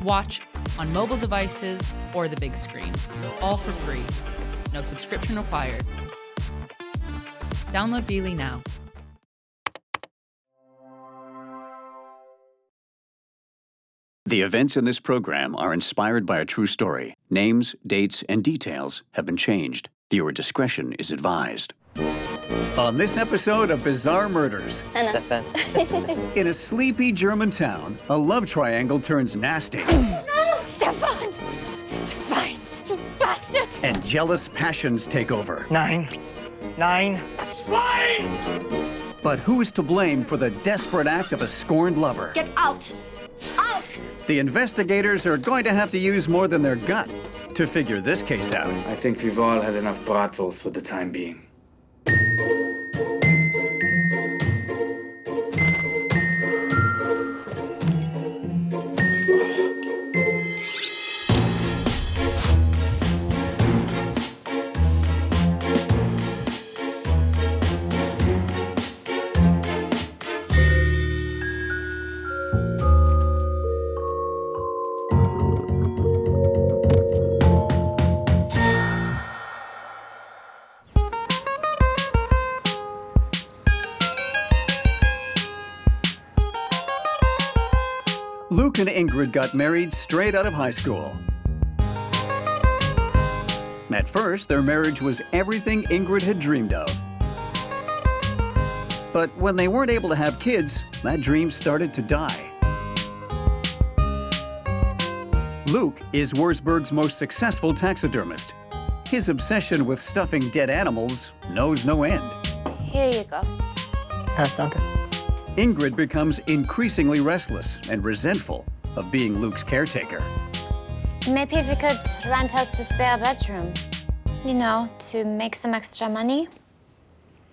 Watch on mobile devices or the big screen, all for free. No subscription required. Download Beely now. The events in this program are inspired by a true story. Names, dates, and details have been changed. Viewer discretion is advised. On this episode of Bizarre Murders, Stefan. in a sleepy German town, a love triangle turns nasty. No! Stefan! Schweins! Du bastard! And jealous passions take over. Nine. Swine! But who is to blame for the desperate act of a scorned lover? Get out! Out! The investigators are going to have to use more than their gut to figure this case out. I think we've all had enough bratwurst for the time being. Luke and Ingrid got married straight out of high school. At first, their marriage was everything Ingrid had dreamed of. But when they weren't able to have kids, that dream started to die. Luke is Wurzburg's most successful taxidermist. His obsession with stuffing dead animals knows no end. Here you go. Danke. Ingrid becomes increasingly restless and resentful of being Luke's caretaker. Maybe we could rent out the spare bedroom. You know, to make some extra money.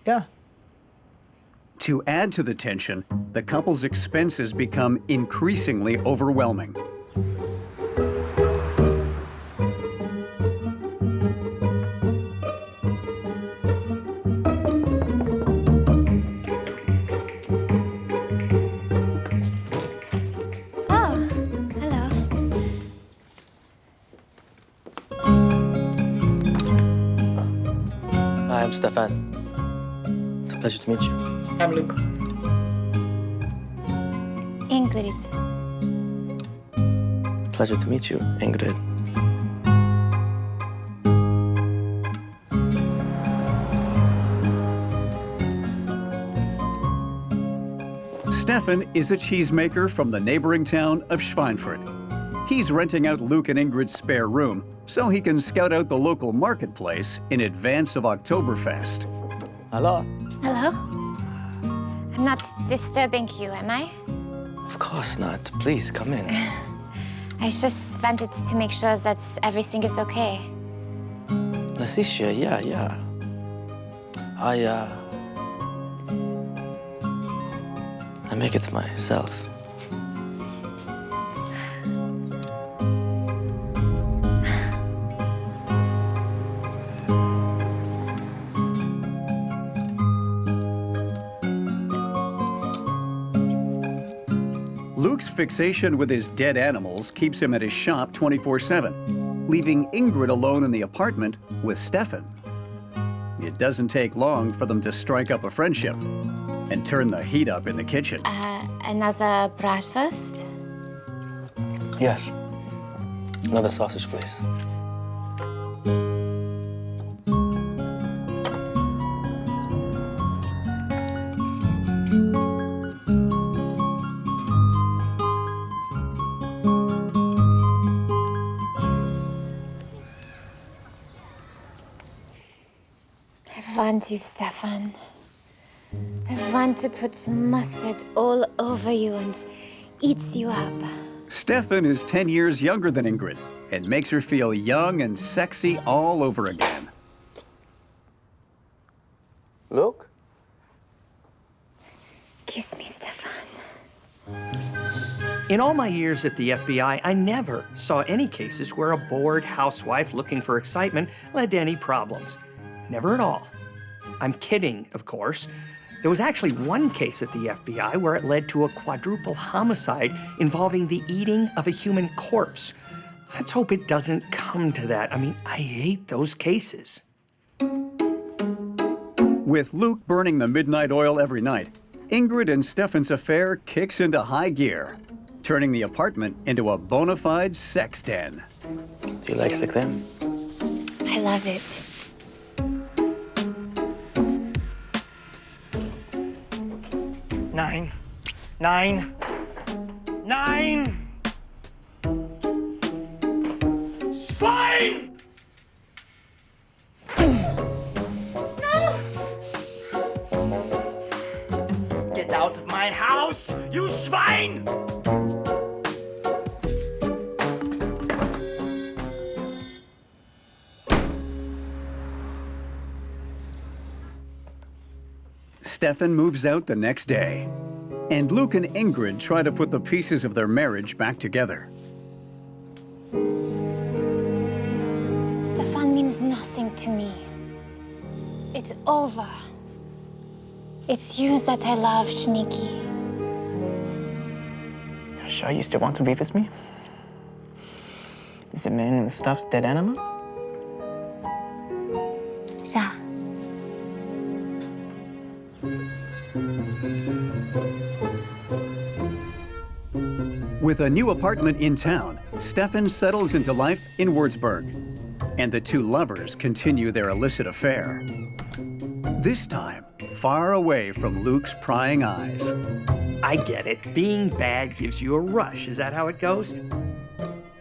Yeah. To add to the tension, the couple's expenses become increasingly overwhelming. Oh, hello. Hi, I'm Stefan. It's a pleasure to meet you. I'm Luke. Ingrid. Pleasure to meet you, Ingrid. Stefan is a cheesemaker from the neighboring town of Schweinfurt. He's renting out Luke and Ingrid's spare room so he can scout out the local marketplace in advance of Oktoberfest. Hello. Hello. I'm not disturbing you, am I? Of course not. Please, come in. I just wanted to make sure that everything is okay. Leticia, yeah. I make it myself. Luke's fixation with his dead animals keeps him at his shop 24/7, leaving Ingrid alone in the apartment with Stefan. It doesn't take long for them to strike up a friendship and turn the heat up in the kitchen. Another breakfast? Yes. Another sausage, please. I want you, Stefan. I want to put mustard all over you and eat you up. Stefan is 10 years younger than Ingrid and makes her feel young and sexy all over again. Luke? Kiss me, Stefan. In all my years at the FBI, I never saw any cases where a bored housewife looking for excitement led to any problems. Never at all. I'm kidding, of course. There was actually one case at the FBI where it led to a quadruple homicide involving the eating of a human corpse. Let's hope it doesn't come to that. I mean, I hate those cases. With Luke burning the midnight oil every night, Ingrid and Stefan's affair kicks into high gear, turning the apartment into a bona fide sex den. Do you like stick them? I love it. Nine. Swine! Get out of my house, you swine! Stefan moves out the next day, and Luke and Ingrid try to put the pieces of their marriage back together. Stefan means nothing to me. It's over. It's you that I love, Sneaky. Are you sure you still want to be with me? Is the man who stuffs dead animals? Yeah. With a new apartment in town, Stefan settles into life in Würzburg, and the two lovers continue their illicit affair. This time, far away from Luke's prying eyes. I get it. Being bad gives you a rush. Is that how it goes?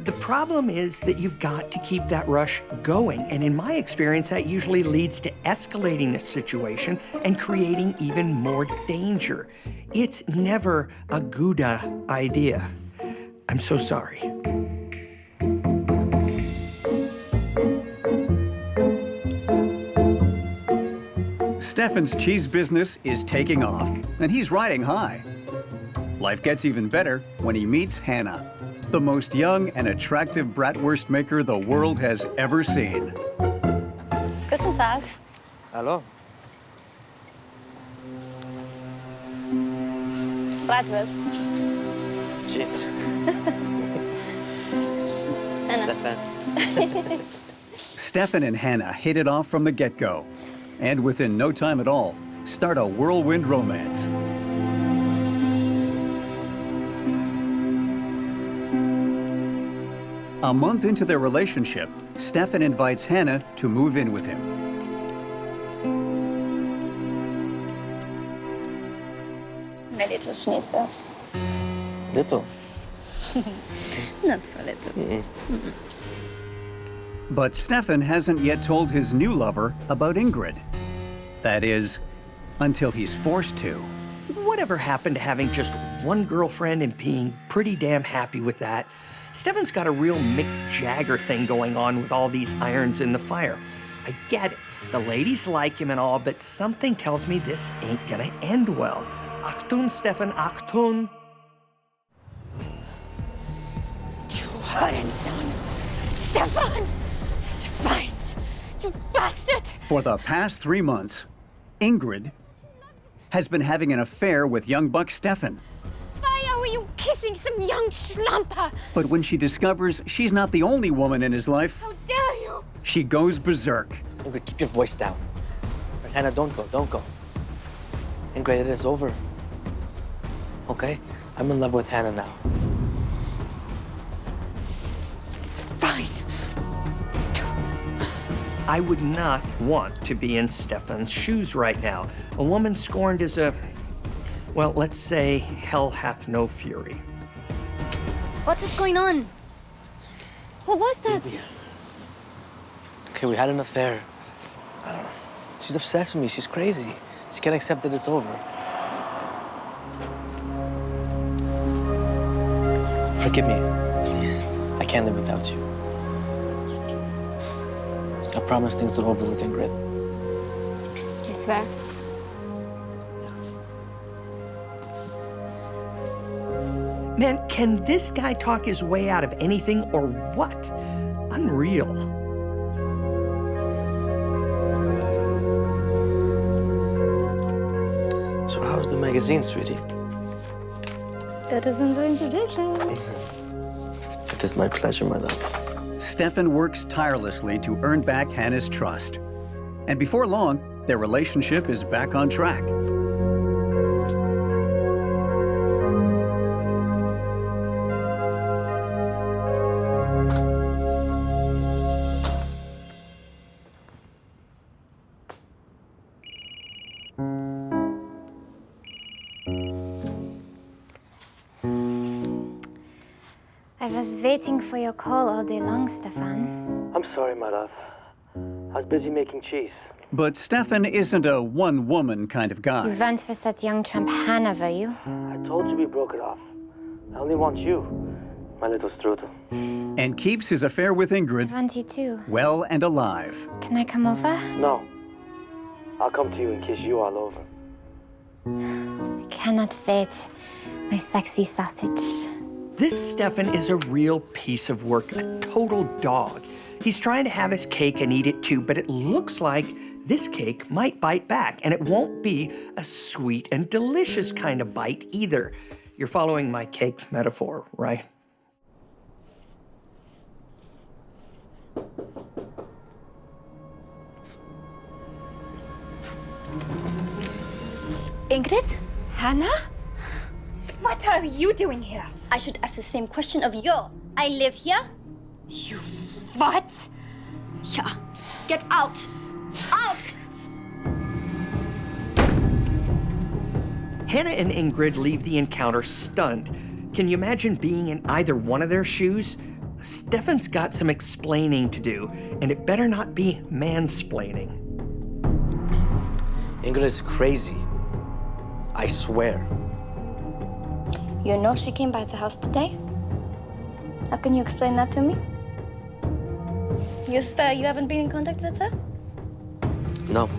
The problem is that you've got to keep that rush going. And in my experience, that usually leads to escalating the situation and creating even more danger. It's never a good idea. I'm so sorry. Stefan's cheese business is taking off, and he's riding high. Life gets even better when he meets Hannah, the most young and attractive bratwurst maker the world has ever seen. Guten Tag. Hello. Bratwurst. Cheers. Stefan. Stefan and Hannah hit it off from the get-go, and within no time at all, start a whirlwind romance. A month into their relationship, Stefan invites Hannah to move in with him. Wer little Schnitzel? Little. Not so little. But Stefan hasn't yet told his new lover about Ingrid. That is, until he's forced to. Whatever happened to having just one girlfriend and being pretty damn happy with that? Stefan's got a real Mick Jagger thing going on with all these irons in the fire. I get it. The ladies like him and all, but something tells me this ain't gonna end well. Achtung, Stefan, Achtung. You Hurensohn! Stefan! Schwein! You bastard! For the past 3 months, Ingrid has been having an affair with young buck Stefan. Why are you kissing some young schlamper? But when she discovers she's not the only woman in his life, How dare you! she goes berserk. Ingrid, keep your voice down. Right, Hannah, don't go. Ingrid, it is over. Okay? I'm in love with Hannah now. It's fine. I would not want to be in Stefan's shoes right now. A woman scorned is a, well, let's say hell hath no fury. What is going on? Who was that? Okay, we had an affair. I don't know. She's obsessed with me. She's crazy. She can't accept that it's over. Forgive me, please. I can't live without you. I promise things are over with Ingrid. Tu swear? Man, can this guy talk his way out of anything or what? Unreal. magazine, sweetie. That is enjoying the dishes. It is my pleasure, my love. Stefan works tirelessly to earn back Hannah's trust. And before long, their relationship is back on track. I was waiting for your call all day long, Stefan. I'm sorry, my love. I was busy making cheese. But Stefan isn't a one-woman kind of You guy. went for that young tramp Hannah, were you? I told you we broke it off. I only want you, my little strudel. And keeps his affair with I Ingrid want you too. well and alive. Can I come over? No. I'll come to you and kiss you all over. I cannot wait. My sexy sausage. This Stefan is a real piece of work, a total dog. He's trying to have his cake and eat it too, but it looks like this cake might bite back, and it won't be a sweet and delicious kind of bite either. You're following my cake metaphor, right? Ingrid? Hannah? What are you doing here? I should ask the same question of you. I live here. You what? Yeah. Get out. Out! Hannah and Ingrid leave the encounter stunned. Can you imagine being in either one of their shoes? Stefan's got some explaining to do, and it better not be mansplaining. Ingrid is crazy. I swear. You know she came by the house today? How can you explain that to me? You swear you haven't been in contact with her? No.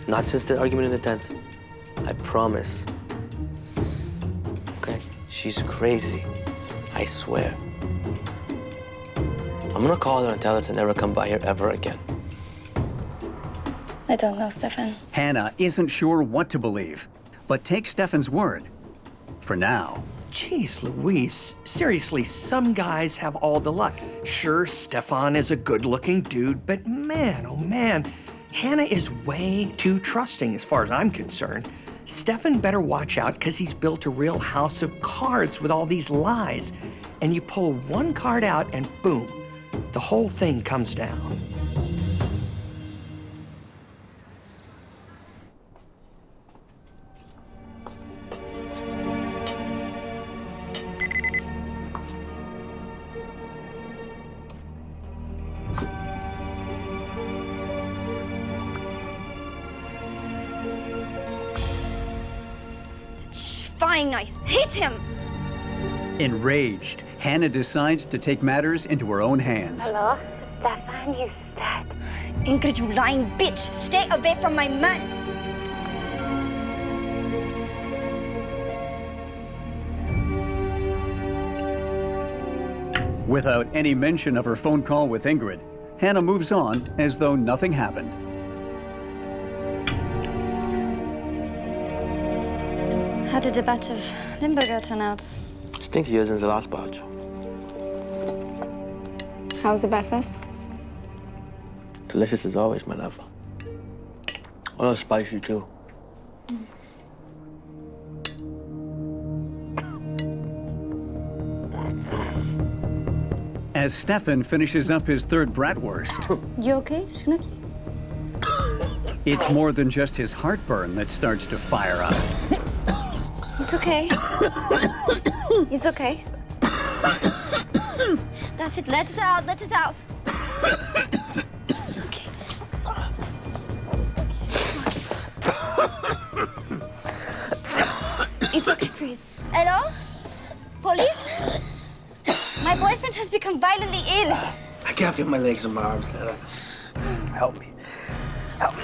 Not since the argument in the tent. I promise. Okay? She's crazy. I swear. I'm gonna call her and tell her to never come by here ever again. I don't know, Stefan. Hannah isn't sure what to believe, but takes Stefan's word. For now. Jeez Louise, seriously, some guys have all the luck. Sure, Stefan is a good-looking dude, but man, oh man, Hannah is way too trusting as far as I'm concerned. Stefan better watch out because he's built a real house of cards with all these lies. And you pull one card out and boom, the whole thing comes down. Fine, I hate him. Enraged, Hannah decides to take matters into her own hands. Hello? Stefan, you stud. Ingrid, you lying bitch. Stay away from my man. Without any mention of her phone call with Ingrid, Hannah moves on as though nothing happened. How did the batch of Limburger turn out? Stinkier than the last batch. How was the Batfest? Delicious as always, my love. A little spicy, too. As Stefan finishes up his third bratwurst, You okay, Schnucky? it's more than just his heartburn that starts to fire up. It's okay. It's okay. That's it. Let it out. Let it out. Okay. It's okay. Breathe. Hello? Police? My boyfriend has become violently ill. I can't feel my legs and my arms. Help me. Help me.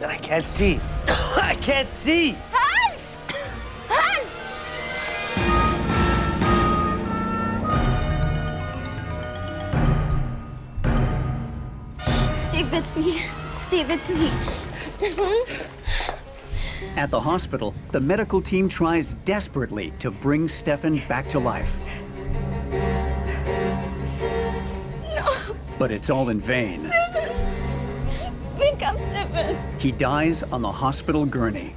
And I can't see. I can't see. Hans! Hans! Stay with me. Stay with me. Stefan? At the hospital, the medical team tries desperately to bring Stefan back to life. No. But it's all in vain. Wake up, Stefan. He dies on the hospital gurney,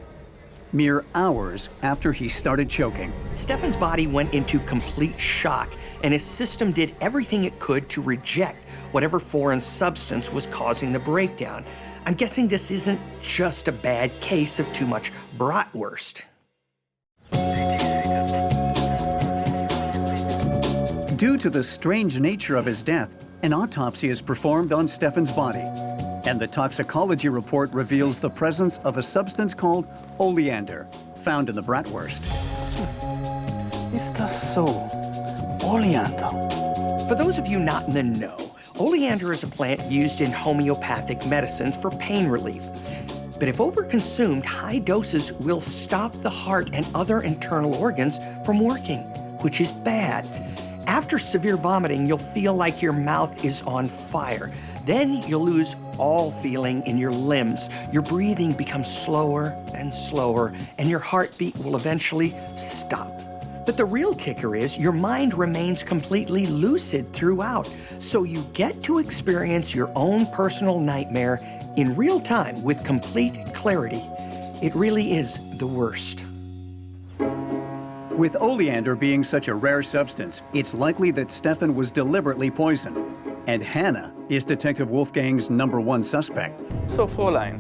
mere hours after he started choking. Stefan's body went into complete shock, and his system did everything it could to reject whatever foreign substance was causing the breakdown. I'm guessing this isn't just a bad case of too much bratwurst. Due to the strange nature of his death, an autopsy is performed on Stefan's body, and the toxicology report reveals the presence of a substance called oleander, found in the bratwurst. Is that so? Oleander. For those of you not in the know, oleander is a plant used in homeopathic medicines for pain relief. But if overconsumed, high doses will stop the heart and other internal organs from working, which is bad. After severe vomiting, you'll feel like your mouth is on fire. Then you'll lose all feeling in your limbs. Your breathing becomes slower and slower, and your heartbeat will eventually stop. But the real kicker is your mind remains completely lucid throughout, so you get to experience your own personal nightmare in real time with complete clarity. It really is the worst. With oleander being such a rare substance, it's likely that Stefan was deliberately poisoned. And Hannah is Detective Wolfgang's #1 suspect. So, Fräulein,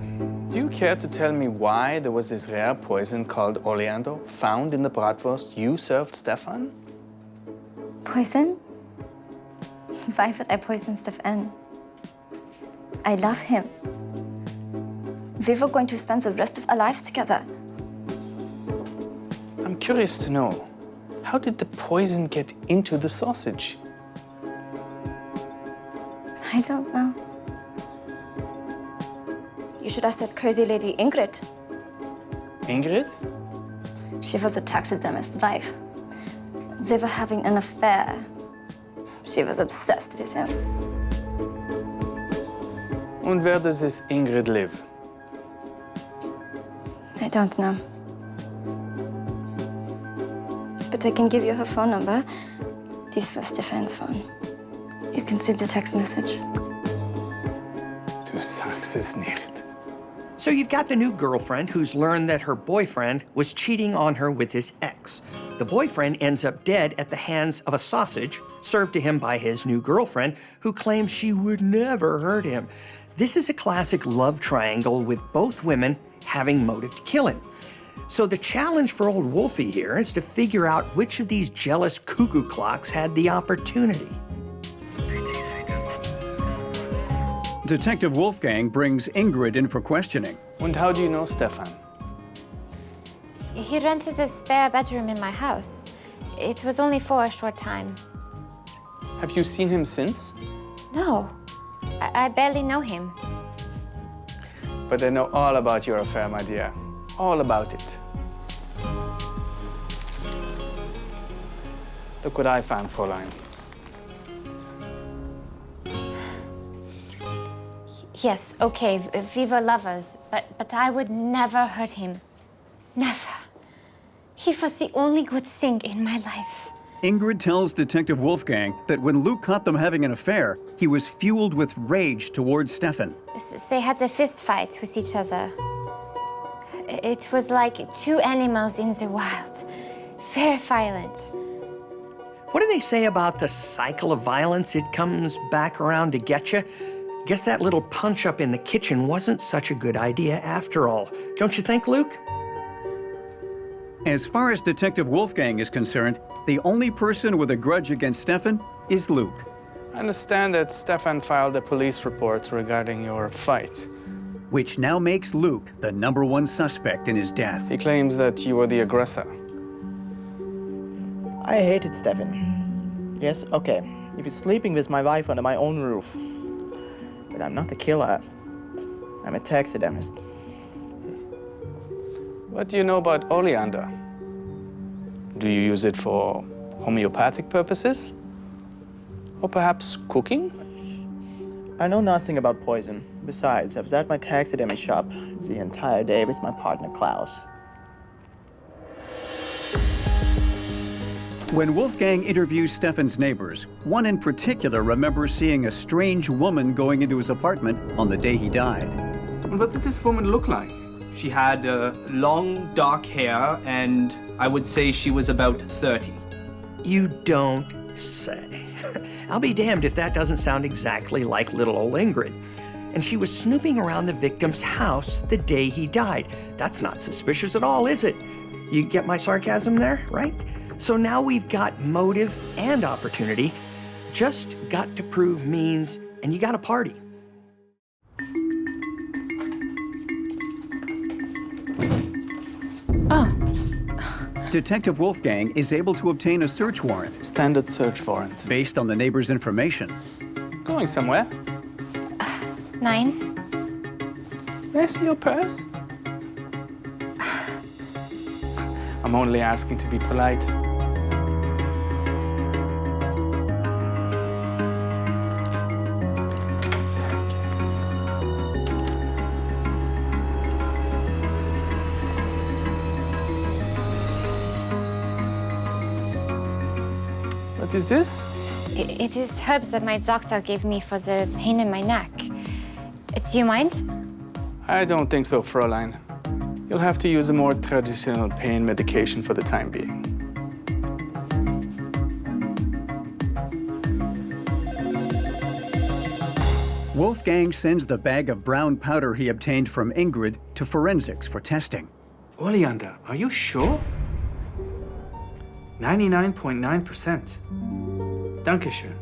do you care to tell me why there was this rare poison called oleander found in the bratwurst you served Stefan? Poison? Why would I poison Stefan? I love him. We were going to spend the rest of our lives together. I'm curious to know, how did the poison get into the sausage? I don't know. You should ask that crazy lady Ingrid. Ingrid? She was a taxidermist's wife. They were having an affair. She was obsessed with him. And where does this Ingrid live? I don't know. But I can give you her phone number. This was Stefan's phone. You can see the text message. Du sagst es nicht. So you've got the new girlfriend who's learned that her boyfriend was cheating on her with his ex. The boyfriend ends up dead at the hands of a sausage served to him by his new girlfriend, who claims she would never hurt him. This is a classic love triangle with both women having motive to kill him. So the challenge for old Wolfie here is to figure out which of these jealous cuckoo clocks had the opportunity. Detective Wolfgang brings Ingrid in for questioning. And how do you know Stefan? He rented a spare bedroom in my house. It was only for a short time. Have you seen him since? No, I barely know him. But I know all about your affair, my dear. All about it. Look what I found, Fräulein. Yes, okay, we were lovers, but I would never hurt him. Never. He was the only good thing in my life. Ingrid tells Detective Wolfgang that when Luke caught them having an affair, he was fueled with rage towards Stefan. They had a fist fight with each other. It was like two animals in the wild. Very violent. What do they say about the cycle of violence? It comes back around to get you. Guess that little punch-up in the kitchen wasn't such a good idea after all. Don't you think, Luke? As far as Detective Wolfgang is concerned, the only person with a grudge against Stefan is Luke. I understand that Stefan filed a police report regarding your fight. Which now makes Luke the #1 suspect in his death. He claims that you were the aggressor. I hated Stefan. Yes, okay. If he's sleeping with my wife under my own roof. But I'm not a killer. I'm a taxidermist. What do you know about oleander? Do you use it for homeopathic purposes? Or perhaps cooking? I know nothing about poison. Besides, I was at my taxidermy shop the entire day with my partner Klaus. When Wolfgang interviews Stefan's neighbors, one in particular remembers seeing a strange woman going into his apartment on the day he died. What did this woman look like? She had long, dark hair, and I would say she was about 30. You don't say. I'll be damned if that doesn't sound exactly like little old Ingrid. And she was snooping around the victim's house the day he died. That's not suspicious at all, is it? You get my sarcasm there, right? So now we've got motive and opportunity. Just got to prove means, and you got a party. Oh, Detective Wolfgang is able to obtain a search warrant Standard search warrant. based on the neighbor's information. Going somewhere? 9. May I see your purse? I'm only asking to be polite. What is this? It is herbs that my doctor gave me for the pain in my neck. Do you mind? I don't think so, Fräulein. You'll have to use a more traditional pain medication for the time being. Wolfgang sends the bag of brown powder he obtained from Ingrid to forensics for testing. Oleander, are you sure? 99.9%. Dankeschön.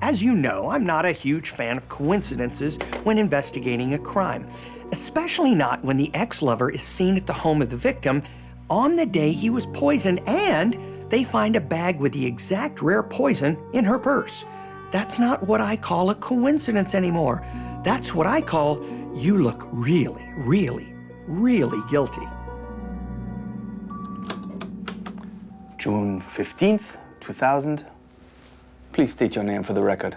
As you know, I'm not a huge fan of coincidences when investigating a crime, especially not when the ex-lover is seen at the home of the victim on the day he was poisoned and they find a bag with the exact rare poison in her purse. That's not what I call a coincidence anymore. That's what I call you look really, really, really guilty. June 15th, 2000. Please state your name for the record.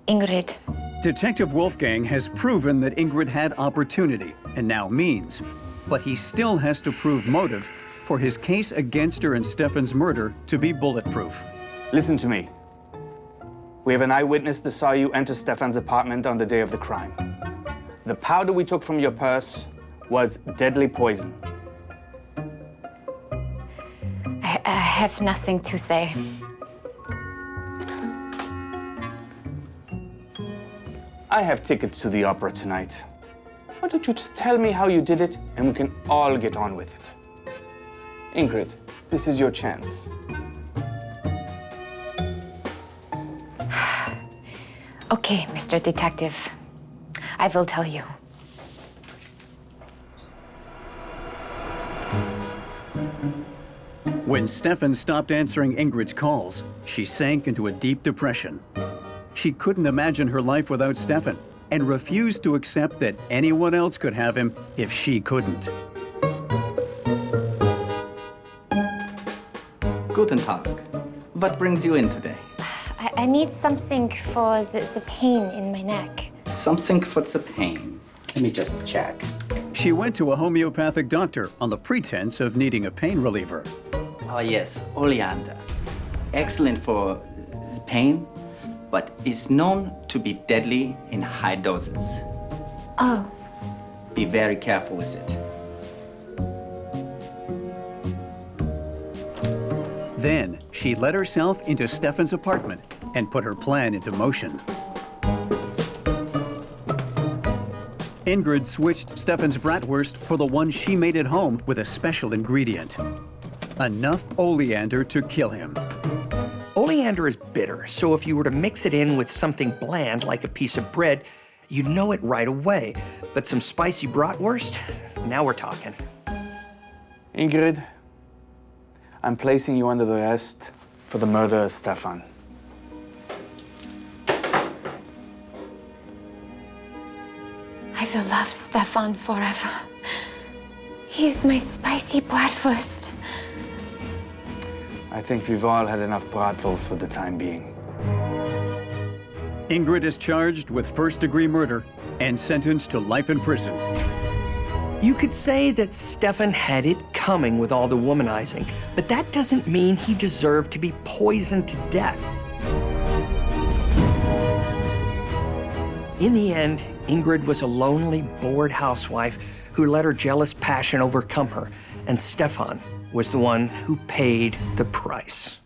Ingrid. Detective Wolfgang has proven that Ingrid had opportunity and now means, but he still has to prove motive for his case against her in Stefan's murder to be bulletproof. Listen to me. We have an eyewitness that saw you enter Stefan's apartment on the day of the crime. The powder we took from your purse was deadly poison. I have nothing to say. I have tickets to the opera tonight. Why don't you just tell me how you did it and we can all get on with it? Ingrid, this is your chance. Okay, Mr. Detective. I will tell you. When Stefan stopped answering Ingrid's calls, she sank into a deep depression. She couldn't imagine her life without Stefan and refused to accept that anyone else could have him if she couldn't. Guten Tag. What brings you in today? I need something for the pain in my neck. Something for the pain. Let me just check. She went to a homeopathic doctor on the pretense of needing a pain reliever. Oh yes, oleander. Excellent for the pain, but is known to be deadly in high doses. Oh. Be very careful with it. Then she let herself into Stefan's apartment and put her plan into motion. Ingrid switched Stefan's bratwurst for the one she made at home with a special ingredient. Enough oleander to kill him. Oleander is bitter, so if you were to mix it in with something bland like a piece of bread, you'd know it right away. But some spicy bratwurst, now we're talking. Ingrid, I'm placing you under the arrest for the murder of Stefan. I will love Stefan forever. He is my spicy bratwurst. I think we've all had enough bratwurst for the time being. Ingrid is charged with first-degree murder and sentenced to life in prison. You could say that Stefan had it coming with all the womanizing, but that doesn't mean he deserved to be poisoned to death. In the end, Ingrid was a lonely, bored housewife who let her jealous passion overcome her, and Stefan was the one who paid the price.